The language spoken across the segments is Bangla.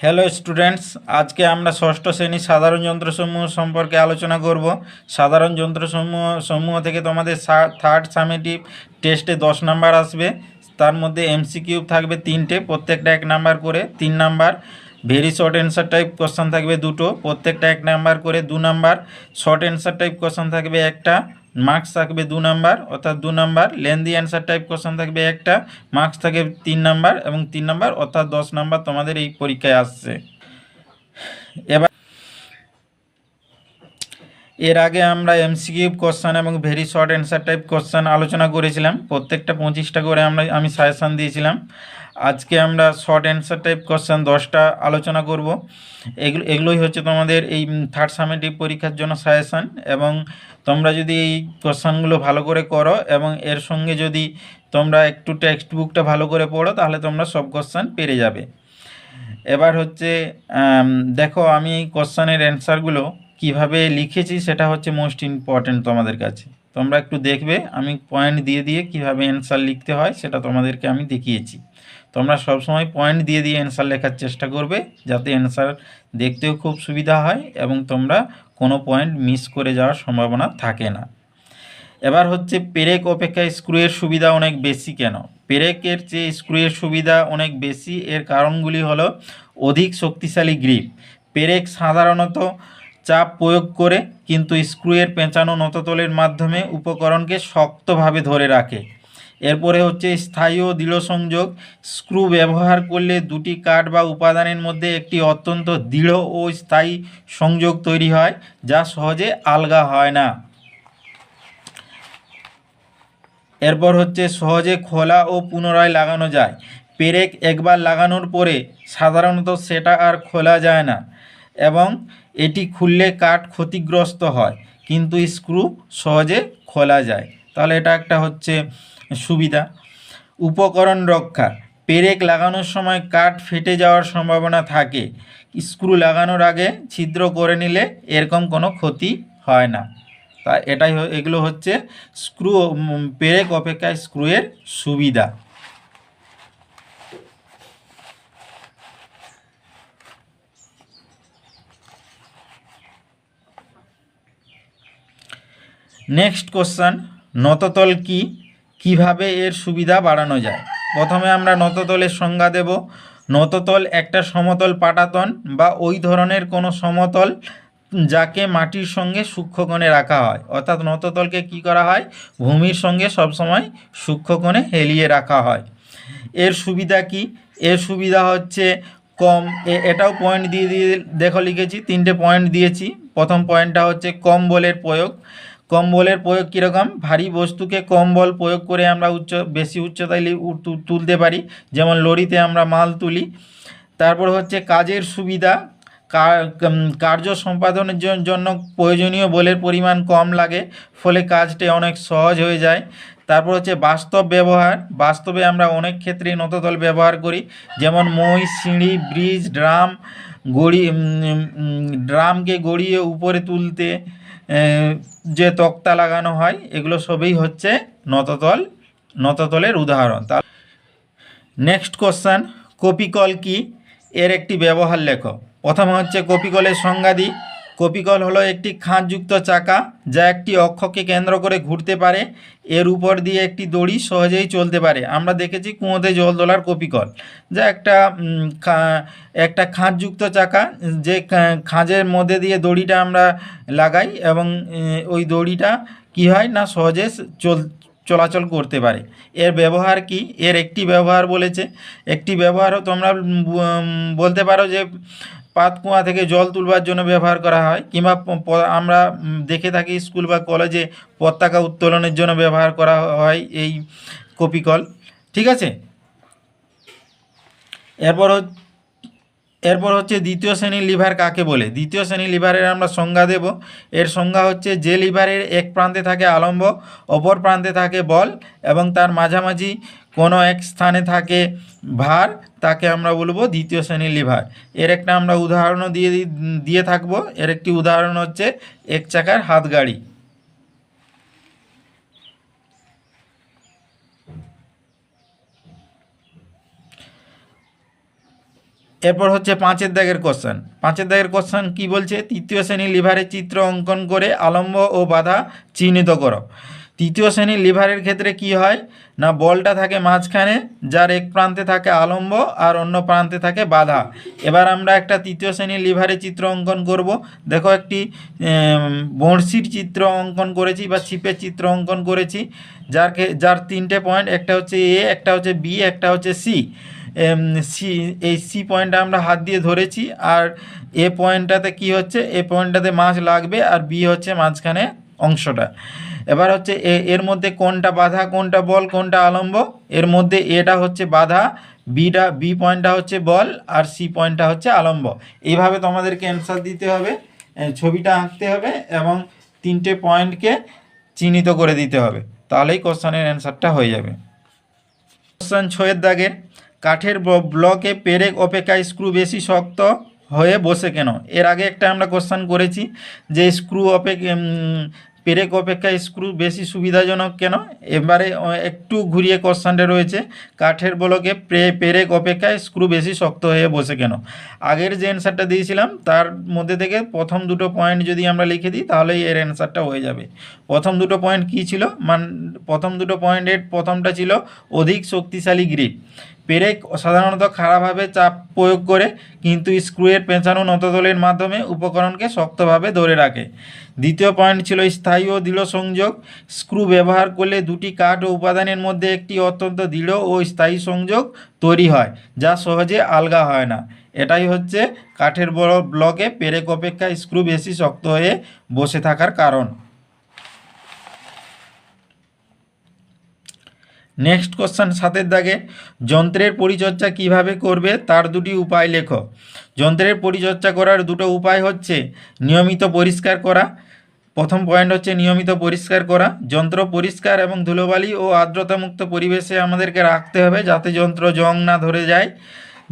হ্যালো স্টুডেন্টস, আজকে আমরা ষষ্ঠ শ্রেণীর সাধারণ যন্ত্রসমূহ সম্পর্কে আলোচনা করব। সাধারণ যন্ত্রসমূহ থেকে তোমাদের থার্ড সামেটিভ টেস্টে 10 নাম্বার আসবে। তার মধ্যে এমসিকিউ থাকবে 3টে, প্রত্যেকটা 1 নাম্বার করে 3 number. Very short answer type question থাকবে 2টো, প্রত্যেকটা 1 নাম্বার করে 2 number. Short answer type question থাকবে 1টা, মার্কস থাকবে 2 নাম্বার অর্থাৎ 2 number. Lengthy answer type question থাকবে 1টা, মার্কস থাকে 3 নাম্বার এবং 3 নাম্বার অর্থাৎ 10 নাম্বার তোমাদের এই পরীক্ষায় আসছে। এবার এর আগে আমরা এমসিকিউ কোশ্চেন এবং very short answer type question আলোচনা করেছিলাম, প্রত্যেকটা 25টা করে আমি সাজেশান দিয়েছিলাম। আজকে আমরা শর্ট অ্যান্সার টাইপ কোশ্চেন 10টা আলোচনা করব। এগুলোই হচ্ছে তোমাদের এই থার্ড সামেটিভ পরীক্ষার জন্য সাজেশান। এবং তোমরা যদি এই কোশ্চেনগুলো ভালো করে করো এবং এর সঙ্গে যদি তোমরা একটু টেক্সট বুকটা ভালো করে পড়ো, তাহলে তোমরা সব কোশ্চেন পেরে যাবে। এবার হচ্ছে দেখো, আমি এই কোশ্চেনের অ্যান্সারগুলো কিভাবে লিখেছি সেটা হচ্ছে মোস্ট ইম্পর্ট্যান্ট তোমাদের কাছে। তোমরা একটু দেখবে, আমি পয়েন্ট দিয়ে দিয়ে কিভাবে অ্যান্সার লিখতে হয় সেটা তোমাদেরকে আমি দেখিয়েছি। তোমরা সবসময় পয়েন্ট দিয়ে দিয়ে অ্যান্সার লেখার চেষ্টা করবে, যাতে অ্যান্সার দেখতেও খুব সুবিধা হয় এবং তোমরা কোনো পয়েন্ট মিস করে যাওয়ার সম্ভাবনা থাকে না। এবার হচ্ছে পেরেক অপেক্ষা স্ক্রুয়ের সুবিধা অনেক বেশি কেন? পেরেকের চেয়ে স্ক্রুয়ের সুবিধা অনেক বেশি। এর কারণগুলি হলো অধিক শক্তিশালী গ্রিপ। পেরেক সাধারণত চাপ প্রয়োগ করে, কিন্তু স্ক্রুয়ের পেঁচানো নততলের মাধ্যমে উপকরণকে শক্তভাবে ধরে রাখে। এরপরে হচ্ছে স্থায়ী ও দৃঢ় সংযোগ। স্ক্রু ব্যবহার করলে দুটি কাঠ বা উপাদানের মধ্যে একটি অত্যন্ত দৃঢ় ও স্থায়ী সংযোগ তৈরি হয়, যা সহজে আলগা হয় না। এরপর হচ্ছে সহজে খোলা ও পুনরায় লাগানো যায়। পেরেক একবার লাগানোর পরে সাধারণত সেটা আর খোলা যায় না এবং এটি খুললে কাঠ ক্ষতিগ্রস্ত হয়, কিন্তু স্ক্রু সহজে খোলা যায়। তাহলে এটা একটা হচ্ছে সুবিধা। উপকরণ রক্ষা। পেরেক লাগানোর সময় কাঠ ফেটে যাওয়ার সম্ভাবনা থাকে, স্ক্রু লাগানোর আগে ছিদ্র করে নিলে এরকম কোনো ক্ষতি হয় না। তা এগুলো হচ্ছে পেরেক অপেক্ষা স্ক্রুয়ের সুবিধা। নেক্সট কোশ্চেন, নততল কি, কিভাবে এর সুবিধা বাড়ানো যায়? প্রথমে আমরা নততলের সংজ্ঞা দেব। নততল একটা সমতল পাটাতন বা ওই ধরনের কোনো সমতল যাকে মাটির সঙ্গে সূক্ষ্মকোণে রাখা হয়। অর্থাৎ নততলকে কি করা হয়, ভূমির সঙ্গে সবসময় সূক্ষ্মকোণে হেলিয়ে রাখা হয়। এর সুবিধা কি? এর সুবিধা হচ্ছে কম, এটাও পয়েন্ট দিয়ে দিয়ে দেখো লিখেছি, 3টে পয়েন্ট দিয়েছি। প্রথম পয়েন্টটা হচ্ছে কম বলের প্রয়োগ। কম বলের প্রয়োগ কীরকম? ভারী বস্তুকে কম বল প্রয়োগ করে আমরা বেশি উচ্চতায় তুলতে পারি, যেমন লরিতে আমরা মাল তুলি। তারপর হচ্ছে কাজের সুবিধা। কার্য সম্পাদনের জন্য প্রয়োজনীয় বলের পরিমাণ কম লাগে, ফলে কাজটি অনেক সহজ হয়ে যায়। তারপর হচ্ছে বাস্তব ব্যবহার। বাস্তবে আমরা অনেক ক্ষেত্রেই নততল ব্যবহার করি, যেমন মই, সিঁড়ি, ব্রিজ, ড্রামকে গড়িয়ে উপরে তুলতে যে তক্তা লাগানো হয়, এগুলো সবই হচ্ছে নততলের উদাহরণ। নেক্সট কোশ্চেন, কপিকল কি, এর একটি ব্যবহার লেখো। প্রথমে হচ্ছে কপিকলের সংজ্ঞা দিই। কপিকল হলো একটি খাঁজযুক্ত চাকা যা একটি অক্ষকে কেন্দ্র করে ঘুরতে পারে। এর উপর দিয়ে একটি দড়ি সহজেই চলতে পারে। আমরা দেখেছি কুয়োতে জল তোলার কপিকল, যা একটা খাঁজযুক্ত চাকা, যে খাঁজের মধ্যে দিয়ে দড়িটা আমরা লাগাই এবং ওই দড়িটা কি হয় না, সহজে চলাচল করতে পারে। এর ব্যবহার কি? এর একটি ব্যবহার বলেছে। একটি ব্যবহারও তোমরা বলতে পারো যে পাত কুয়া থেকে জল তুলবার জন্য ব্যবহার করা হয়, কিংবা আমরা দেখে থাকি স্কুল বা কলেজে পতাকা উত্তোলনের জন্য ব্যবহার করা হয় এই কপিকল। ঠিক আছে। এরপর হচ্ছে দ্বিতীয় শ্রেণীর লিভার কাকে বলে? দ্বিতীয় শ্রেণীর লিভারের আমরা সংজ্ঞা দেব। এর সংজ্ঞা হচ্ছে যে লিভারের এক প্রান্তে থাকে আলম্ব, অপর প্রান্তে থাকে বল এবং তার মাঝামাঝি কোনো এক স্থানে থাকে ভার, তাকে আমরা বলবো দ্বিতীয় শ্রেণীর লিভার। এর একটা আমরা উদাহরণও দিয়ে থাকবো। এর একটি উদাহরণ হচ্ছে এক চাকার হাতগাড়ি। এরপর হচ্ছে 5-এর দাগের কোশ্চেন। 5-এর দাগের কোশ্চেন কি বলছে, তৃতীয় শ্রেণীর লিভারের চিত্র অঙ্কন করে আলম্ব ও বাধা চিহ্নিত করো। তৃতীয় শ্রেণীর লিভারের ক্ষেত্রে কি হয় না, বলটা থাকে মাঝখানে, যার এক প্রান্তে থাকে আলম্ব আর অন্য প্রান্তে থাকে বাধা। এবার আমরা একটা তৃতীয় শ্রেণীর লিভারের চিত্র অঙ্কন করব। দেখো একটি বড়শির চিত্র অঙ্কন করেছি বা ছিপের চিত্র অঙ্কন করেছি, যার 3টে পয়েন্ট, একটা হচ্ছে এ, একটা হচ্ছে বি, একটা হচ্ছে সি। সি, এই সি পয়েন্টটা আমরা হাত দিয়ে ধরেছি, আর এ পয়েন্টটাতে কি হচ্ছে, এ পয়েন্টটাতে মাছ লাগবে, আর বি হচ্ছে মাঝখানে অংশটা। এবার হচ্ছে এর মধ্যে কোনটা বাধা, কোনটা বল, কোনটা আলম্ব। এর মধ্যে এটা হচ্ছে বাধা, বি পয়েন্টটা হচ্ছে বল, আর সি পয়েন্টটা হচ্ছে আলম্ব। এইভাবে তোমাদেরকে অ্যান্সার দিতে হবে, ছবিটা আঁকতে হবে এবং 3টে পয়েন্টকে চিহ্নিত করে দিতে হবে, তাহলেই কোশ্চেনের অ্যান্সারটা হয়ে যাবে। কোশ্চেন 6-এর দাগের, কাঠের ব্লকে পেরেক অপেক্ষা স্ক্রু বেশি শক্ত হয়ে বসে কেন? এর আগে একটা আমরা কোশ্চেন করেছি যে পেরেক অপেক্ষা স্ক্রু বেশি সুবিধাজনক কেন। এবারে একটু ঘুরিয়ে কোশ্চেনটা রয়েছে, কাঠের ব্লকে পেরেক অপেক্ষা স্ক্রু বেশি শক্ত হয়ে বসে কেন। আগের যে অ্যান্সারটা দিয়েছিলাম তার মধ্যে থেকে প্রথম দুটো পয়েন্ট যদি আমরা লিখে দিই তাহলেই এর অ্যান্সারটা হয়ে যাবে। প্রথম দুটো পয়েন্ট কী ছিল, প্রথম দুটো পয়েন্টের প্রথমটা ছিল অধিক শক্তিশালী গ্রিপ। পেরেক সাধারণত খাড়াভাবে চাপ প্রয়োগ করে, কিন্তু স্ক্রুয়ের পেঁচানো নতদলের মাধ্যমে উপকরণকে শক্তভাবে ধরে রাখে। দ্বিতীয় পয়েন্ট ছিল স্থায়ী ও দৃঢ় সংযোগ। স্ক্রু ব্যবহার করলে দুটি কাঠ ও উপাদানের মধ্যে একটি অত্যন্ত দৃঢ় ও স্থায়ী সংযোগ তৈরি হয়, যা সহজে আলগা হয় না। এটাই হচ্ছে কাঠের ব্লকে পেরেক অপেক্ষা স্ক্রু বেশি শক্ত হয়ে বসে থাকার কারণ। নেক্সট কোশ্চেন 7-এর দাগে, যন্ত্রের পরিচর্যা কিভাবে করবে তার দুটি উপায় লেখো। যন্ত্রের পরিচর্যা করার দুটো উপায় হচ্ছে নিয়মিত পরিষ্কার করা। প্রথম পয়েন্ট হচ্ছে নিয়মিত পরিষ্কার করা। যন্ত্র পরিষ্কার এবং ধুলোবালি ও আর্দ্রতামুক্ত পরিবেশে আমাদেরকে রাখতে হবে, যাতে যন্ত্র জং না ধরে যায়।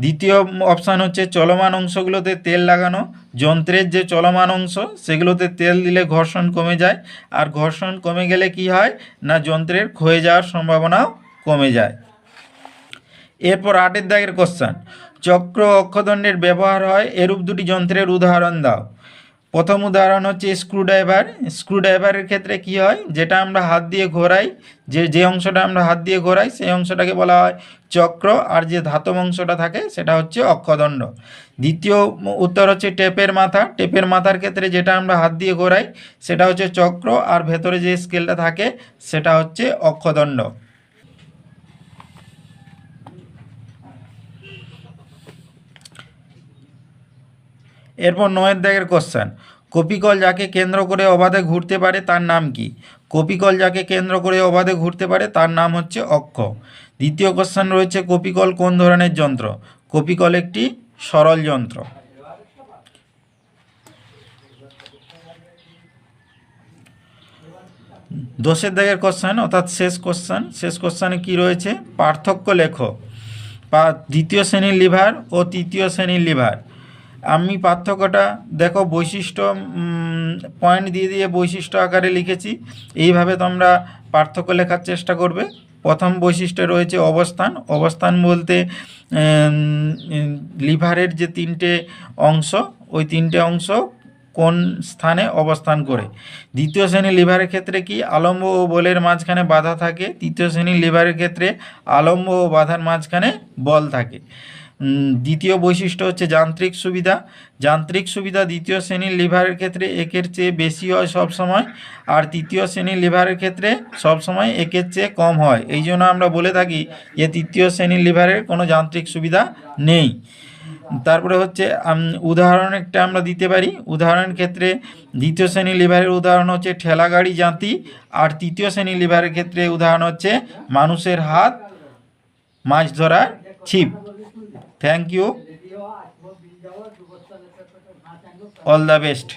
দ্বিতীয় অপশান হচ্ছে চলমান অংশগুলোতে তেল লাগানো। যন্ত্রের যে চলমান অংশ সেগুলোতে তেল দিলে ঘর্ষণ কমে যায়, আর ঘর্ষণ কমে গেলে কি হয় না, যন্ত্রের ক্ষয়ে যাওয়ার সম্ভাবনাও কমে যায়। এরপর 8-এর দাগের কোশ্চেন, চক্র অক্ষদণ্ডের ব্যবহার হয় এরূপ দুটি যন্ত্রের উদাহরণ দাও। প্রথম উদাহরণ হচ্ছে স্ক্রুড্রাইভার। স্ক্রুড্রাইভারের ক্ষেত্রে কি হয়, যেটা আমরা হাত দিয়ে ঘোরাই, যে অংশটা আমরা হাত দিয়ে ঘোরাই সেই অংশটাকে বলা হয় চক্র, আর যে ধাতব অংশটা থাকে সেটা হচ্ছে অক্ষদণ্ড। দ্বিতীয় উত্তর হচ্ছে টেপের মাথা। টেপের মাথার ক্ষেত্রে যেটা আমরা হাত দিয়ে ঘোরাই সেটা হচ্ছে চক্র, আর ভেতরে যে স্কেলটা থাকে সেটা হচ্ছে অক্ষদণ্ড। এরপর 9-এর দাগের কোশ্চেন, কপিকল যাকে কেন্দ্র করে অবাধে ঘুরতে পারে তার নাম কি? কপিকল যাকে কেন্দ্র করে অবাধে ঘুরতে পারে তার নাম হচ্ছে অক্ষ। দ্বিতীয় কোশ্চেন রয়েছে, কপিকল কোন ধরনের যন্ত্র? কপিকল একটি সরল যন্ত্র। দশের দাগের কোশ্চেন অর্থাৎ শেষ কোশ্চেনে কি রয়েছে, পার্থক্য লেখো। দ্বিতীয় শ্রেণীর লিভার ও তৃতীয় শ্রেণীর লিভার। আমি পার্থক্যটা দেখো, বৈশিষ্ট্য পয়েন্ট দিয়ে দিয়ে বৈশিষ্ট্য আকারে লিখেছি। এইভাবে তোমরা পার্থক্য লেখার চেষ্টা করবে। প্রথম বৈশিষ্ট্য রয়েছে অবস্থান। অবস্থান বলতে লিভারের যে 3টে অংশ, ওই 3টে অংশ কোন স্থানে অবস্থান করে। দ্বিতীয় শ্রেণীর লিভারের ক্ষেত্রে কি আলম্ব ও বলের মাঝখানে বাধা থাকে। তৃতীয় শ্রেণীর লিভারের ক্ষেত্রে আলম্ব ও বাধার মাঝখানে বল থাকে। দ্বিতীয় বৈশিষ্ট্য হচ্ছে যান্ত্রিক সুবিধা। যান্ত্রিক সুবিধা দ্বিতীয় শ্রেণীর লিভারের ক্ষেত্রে একের চেয়ে বেশি হয় সবসময়, আর তৃতীয় শ্রেণীর লিভারের ক্ষেত্রে সবসময় একের চেয়ে কম হয়। এই জন্য আমরা বলে থাকি যে তৃতীয় শ্রেণীর লিভারের কোনো যান্ত্রিক সুবিধা নেই। তারপরে হচ্ছে উদাহরণ একটা আমরা দিতে পারি। উদাহরণের ক্ষেত্রে দ্বিতীয় শ্রেণীর লিভারের উদাহরণ হচ্ছে ঠেলাগাড়ি জাঁতি, আর তৃতীয় শ্রেণীর লিভারের ক্ষেত্রে উদাহরণ হচ্ছে মানুষের হাত, মাছ ধরার ছিপ। Thank you. All the best.